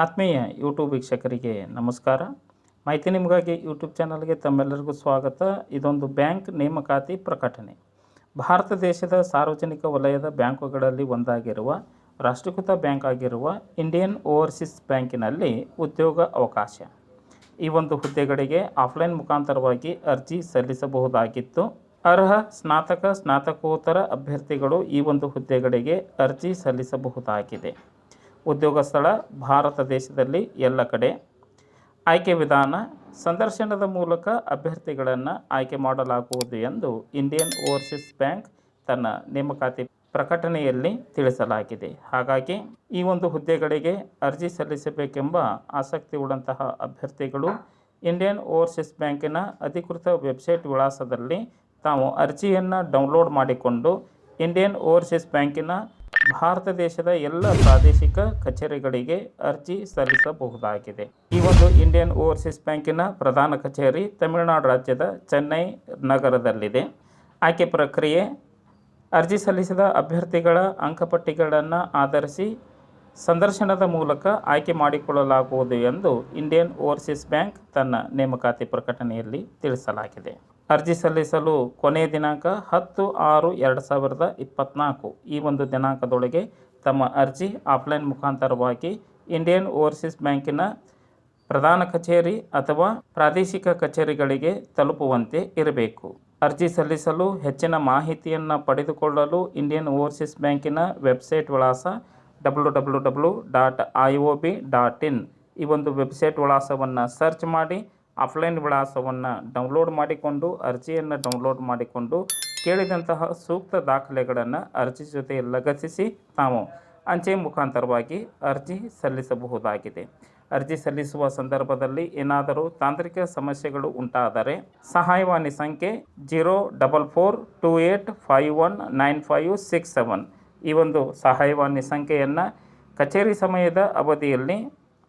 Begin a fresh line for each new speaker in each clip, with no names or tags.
ಆತ್ಮೀಯ ಯೂಟ್ಯೂಬ್ ವೀಕ್ಷಕರಿಗೆ ನಮಸ್ಕಾರ. ಮಾಹಿತಿ ನಿಮಗಾಗಿ ಯೂಟ್ಯೂಬ್ ಚಾನಲ್ಗೆ ತಮ್ಮೆಲ್ಲರಿಗೂ ಸ್ವಾಗತ. ಇದೊಂದು ಬ್ಯಾಂಕ್ ನೇಮಕಾತಿ ಪ್ರಕಟಣೆ. ಭಾರತ ದೇಶದ ಸಾರ್ವಜನಿಕ ವಲಯದ ಬ್ಯಾಂಕುಗಳಲ್ಲಿ ಒಂದಾಗಿರುವ ರಾಷ್ಟ್ರೀಕೃತ ಬ್ಯಾಂಕ್ ಆಗಿರುವ ಇಂಡಿಯನ್ ಓವರ್ಸೀಸ್ ಬ್ಯಾಂಕಿನಲ್ಲಿ ಉದ್ಯೋಗ ಅವಕಾಶ. ಈ ಒಂದು ಹುದ್ದೆಗಳಿಗೆ ಆಫ್ಲೈನ್ ಮುಖಾಂತರವಾಗಿ ಅರ್ಜಿ ಸಲ್ಲಿಸಬಹುದಾಗಿತ್ತು. ಅರ್ಹ ಸ್ನಾತಕೋತ್ತರ ಅಭ್ಯರ್ಥಿಗಳು ಈ ಒಂದು ಹುದ್ದೆಗಳಿಗೆ ಅರ್ಜಿ ಸಲ್ಲಿಸಬಹುದಾಗಿದೆ. ಉದ್ಯೋಗ ಸ್ಥಳ ಭಾರತ ದೇಶದಲ್ಲಿ ಎಲ್ಲ ಕಡೆ. ಆಯ್ಕೆ ವಿಧಾನ: ಸಂದರ್ಶನದ ಮೂಲಕ ಅಭ್ಯರ್ಥಿಗಳನ್ನು ಆಯ್ಕೆ ಮಾಡಲಾಗುವುದು ಎಂದು ಇಂಡಿಯನ್ ಓವರ್ಸೀಸ್ ಬ್ಯಾಂಕ್ ತನ್ನ ನೇಮಕಾತಿ ಪ್ರಕಟಣೆಯಲ್ಲಿ ತಿಳಿಸಲಾಗಿದೆ. ಹಾಗಾಗಿ ಈ ಒಂದು ಹುದ್ದೆಗಳಿಗೆ ಅರ್ಜಿ ಸಲ್ಲಿಸಬೇಕೆಂಬ ಆಸಕ್ತಿ ಉಳ್ಳಂತಹ ಅಭ್ಯರ್ಥಿಗಳು ಇಂಡಿಯನ್ ಓವರ್ಸೀಸ್ ಬ್ಯಾಂಕಿನ ಅಧಿಕೃತ ವೆಬ್ಸೈಟ್ ವಿಳಾಸದಲ್ಲಿ ತಾವು ಅರ್ಜಿಯನ್ನು ಡೌನ್ಲೋಡ್ ಮಾಡಿಕೊಂಡು ಇಂಡಿಯನ್ ಓವರ್ಸೀಸ್ ಬ್ಯಾಂಕಿನ ಭಾರತ ದೇಶದ ಎಲ್ಲ ಪ್ರಾದೇಶಿಕ ಕಚೇರಿಗಳಿಗೆ ಅರ್ಜಿ ಸಲ್ಲಿಸಬಹುದಾಗಿದೆ. ಈ ಒಂದು ಇಂಡಿಯನ್ ಓವರ್ಸೀಸ್ ಬ್ಯಾಂಕಿನ ಪ್ರಧಾನ ಕಚೇರಿ ತಮಿಳುನಾಡು ರಾಜ್ಯದ ಚೆನ್ನೈ ನಗರದಲ್ಲಿದೆ. ಆಯ್ಕೆ ಪ್ರಕ್ರಿಯೆ: ಅರ್ಜಿ ಸಲ್ಲಿಸಿದ ಅಭ್ಯರ್ಥಿಗಳ ಅಂಕಪಟ್ಟಿಗಳನ್ನು ಆಧರಿಸಿ ಸಂದರ್ಶನದ ಮೂಲಕ ಆಯ್ಕೆ ಮಾಡಿಕೊಳ್ಳಲಾಗುವುದು ಎಂದು ಇಂಡಿಯನ್ ಓವರ್ಸೀಸ್ ಬ್ಯಾಂಕ್ ತನ್ನ ನೇಮಕಾತಿ ಪ್ರಕಟಣೆಯಲ್ಲಿ ತಿಳಿಸಲಾಗಿದೆ. ಅರ್ಜಿ ಸಲ್ಲಿಸಲು ಕೊನೆಯ ದಿನಾಂಕ 10/6/2024. ಈ ಒಂದು ದಿನಾಂಕದೊಳಗೆ ತಮ್ಮ ಅರ್ಜಿ ಆಫ್ಲೈನ್ ಮುಖಾಂತರವಾಗಿ ಇಂಡಿಯನ್ ಓವರ್ಸೀಸ್ ಬ್ಯಾಂಕಿನ ಪ್ರಧಾನ ಕಚೇರಿ ಅಥವಾ ಪ್ರಾದೇಶಿಕ ಕಚೇರಿಗಳಿಗೆ ತಲುಪುವಂತೆ ಇರಬೇಕು. ಅರ್ಜಿ ಸಲ್ಲಿಸಲು ಹೆಚ್ಚಿನ ಮಾಹಿತಿಯನ್ನು ಪಡೆದುಕೊಳ್ಳಲು ಇಂಡಿಯನ್ ಓವರ್ಸೀಸ್ ಬ್ಯಾಂಕಿನ ವೆಬ್ಸೈಟ್ ವಿಳಾಸ www.iob.in ಈ ಒಂದು ವೆಬ್ಸೈಟ್ ವಿಳಾಸವನ್ನು ಸರ್ಚ್ ಮಾಡಿ ಆಫ್ಲೈನ್ ವಿಳಾಸವನ್ನು ಡೌನ್ಲೋಡ್ ಮಾಡಿಕೊಂಡು ಅರ್ಜಿಯನ್ನು ಡೌನ್ಲೋಡ್ ಮಾಡಿಕೊಂಡು ಕೇಳಿದಂತಹ ಸೂಕ್ತ ದಾಖಲೆಗಳನ್ನು ಅರ್ಜಿ ಜೊತೆ ಲಗತ್ತಿಸಿ ತಾವು ಅಂಚೆ ಮುಖಾಂತರವಾಗಿ ಅರ್ಜಿ ಸಲ್ಲಿಸಬಹುದಾಗಿದೆ. ಅರ್ಜಿ ಸಲ್ಲಿಸುವ ಸಂದರ್ಭದಲ್ಲಿ ಏನಾದರೂ ತಾಂತ್ರಿಕ ಸಮಸ್ಯೆಗಳು ಉಂಟಾದರೆ ಸಹಾಯವಾಣಿ ಸಂಖ್ಯೆ 04428519567 ಈ ಒಂದು ಸಹಾಯವಾಣಿ ಸಂಖ್ಯೆಯನ್ನು ಕಚೇರಿ ಸಮಯದ ಅವಧಿಯಲ್ಲಿ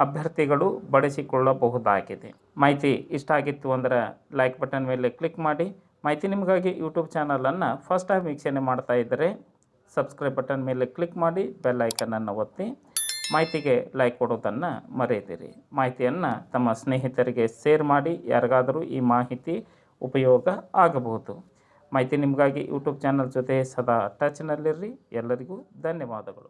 ಅಭ್ಯರ್ಥಿಗಳು ಬಳಸಿಕೊಳ್ಳಬಹುದಾಗಿದೆ. ಮಾಹಿತಿ ಇಷ್ಟ ಆಗಿತ್ತು ಅಂದರೆ ಲೈಕ್ ಬಟನ್ ಮೇಲೆ ಕ್ಲಿಕ್ ಮಾಡಿ. ಮಾಹಿತಿ ನಿಮಗಾಗಿ ಯೂಟ್ಯೂಬ್ ಚಾನಲನ್ನು ಫಸ್ಟ್ ಟೈಮ್ ವೀಕ್ಷಣೆ ಮಾಡ್ತಾ ಇದ್ದರೆ ಸಬ್ಸ್ಕ್ರೈಬ್ ಬಟನ್ ಮೇಲೆ ಕ್ಲಿಕ್ ಮಾಡಿ, ಬೆಲ್ ಐಕನನ್ನು ಒತ್ತಿ. ಮಾಹಿತಿಗೆ ಲೈಕ್ ಕೊಡೋದನ್ನು ಮರೆಯದಿರಿ. ಮಾಹಿತಿಯನ್ನು ತಮ್ಮ ಸ್ನೇಹಿತರಿಗೆ ಶೇರ್ ಮಾಡಿ, ಯಾರಿಗಾದರೂ ಈ ಮಾಹಿತಿ ಉಪಯೋಗ ಆಗಬಹುದು. ಮಾಹಿತಿ ನಿಮಗಾಗಿ ಯೂಟ್ಯೂಬ್ ಚಾನಲ್ ಜೊತೆ ಸದಾ ಟಚ್ನಲ್ಲಿರ್ರಿ. ಎಲ್ಲರಿಗೂ ಧನ್ಯವಾದಗಳು.